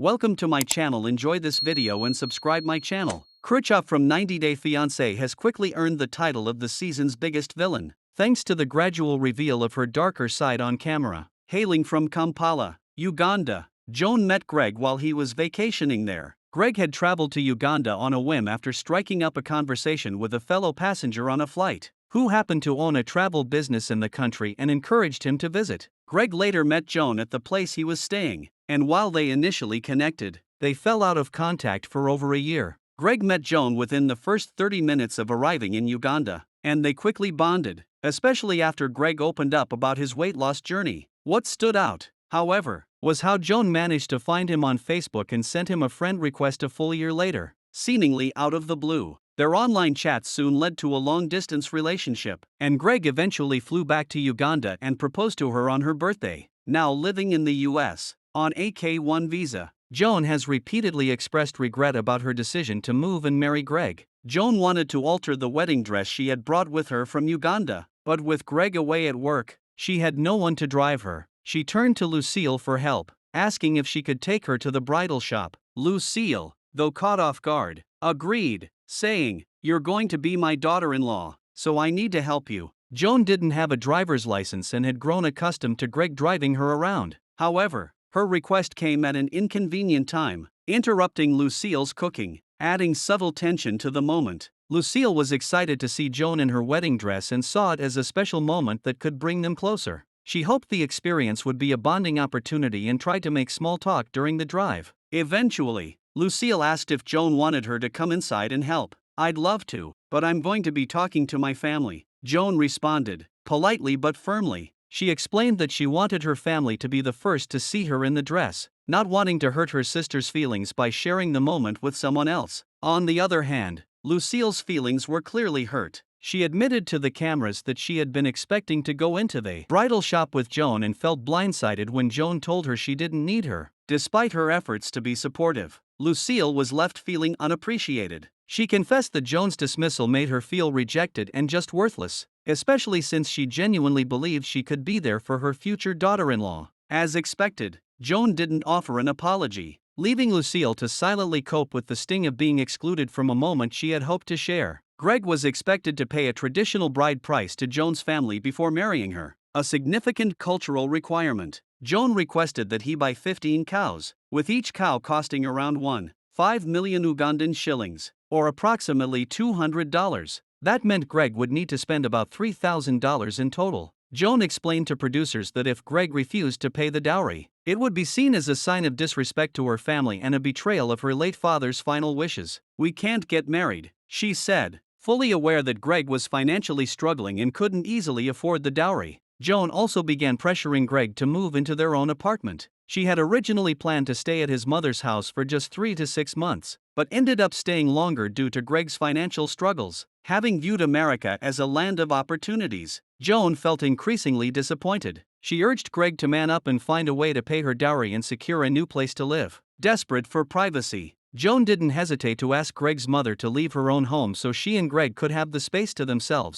Welcome to my channel. Enjoy this video and subscribe my channel. Kruchov from 90 Day Fiancé has quickly earned the title of the season's biggest villain, thanks to the gradual reveal of her darker side on camera. Hailing from Kampala, Uganda, Joan met Greg while he was vacationing there. Greg had traveled to Uganda on a whim after striking up a conversation with a fellow passenger on a flight, who happened to own a travel business in the country and encouraged him to visit. Greg later met Joan at the place he was staying, and while they initially connected, they fell out of contact for over a year. Greg met Joan within the first 30 minutes of arriving in Uganda, and they quickly bonded, especially after Greg opened up about his weight loss journey. What stood out, however, was how Joan managed to find him on Facebook and sent him a friend request a full year later, seemingly out of the blue. Their online chats soon led to a long-distance relationship, and Greg eventually flew back to Uganda and proposed to her on her birthday. Now living in the US, on a K-1 visa, Joan has repeatedly expressed regret about her decision to move and marry Greg. Joan wanted to alter the wedding dress she had brought with her from Uganda, but with Greg away at work, she had no one to drive her. She turned to Lucille for help, asking if she could take her to the bridal shop. Lucille, though caught off guard, agreed, saying, "You're going to be my daughter-in-law, so I need to help you." Joan didn't have a driver's license and had grown accustomed to Greg driving her around. However, her request came at an inconvenient time, interrupting Lucille's cooking, adding subtle tension to the moment. Lucille was excited to see Joan in her wedding dress and saw it as a special moment that could bring them closer. She hoped the experience would be a bonding opportunity and tried to make small talk during the drive. Eventually, Lucille asked if Joan wanted her to come inside and help. "I'd love to, but I'm going to be talking to my family," Joan responded, politely but firmly. She explained that she wanted her family to be the first to see her in the dress, not wanting to hurt her sister's feelings by sharing the moment with someone else. On the other hand, Lucille's feelings were clearly hurt. She admitted to the cameras that she had been expecting to go into the bridal shop with Joan and felt blindsided when Joan told her she didn't need her. Despite her efforts to be supportive, Lucille was left feeling unappreciated. She confessed that Joan's dismissal made her feel rejected and just worthless, especially since she genuinely believed she could be there for her future daughter-in-law. As expected, Joan didn't offer an apology, leaving Lucille to silently cope with the sting of being excluded from a moment she had hoped to share. Greg was expected to pay a traditional bride price to Joan's family before marrying her, a significant cultural requirement. Joan requested that he buy 15 cows, with each cow costing around 1.5 million Ugandan shillings, or approximately $200. That meant Greg would need to spend about $3,000 in total. Joan explained to producers that if Greg refused to pay the dowry, it would be seen as a sign of disrespect to her family and a betrayal of her late father's final wishes. "We can't get married," she said, fully aware that Greg was financially struggling and couldn't easily afford the dowry. Joan also began pressuring Greg to move into their own apartment. She had originally planned to stay at his mother's house for just 3 to 6 months, but ended up staying longer due to Greg's financial struggles. Having viewed America as a land of opportunities, Joan felt increasingly disappointed. She urged Greg to man up and find a way to pay her dowry and secure a new place to live. Desperate for privacy, Joan didn't hesitate to ask Greg's mother to leave her own home so she and Greg could have the space to themselves.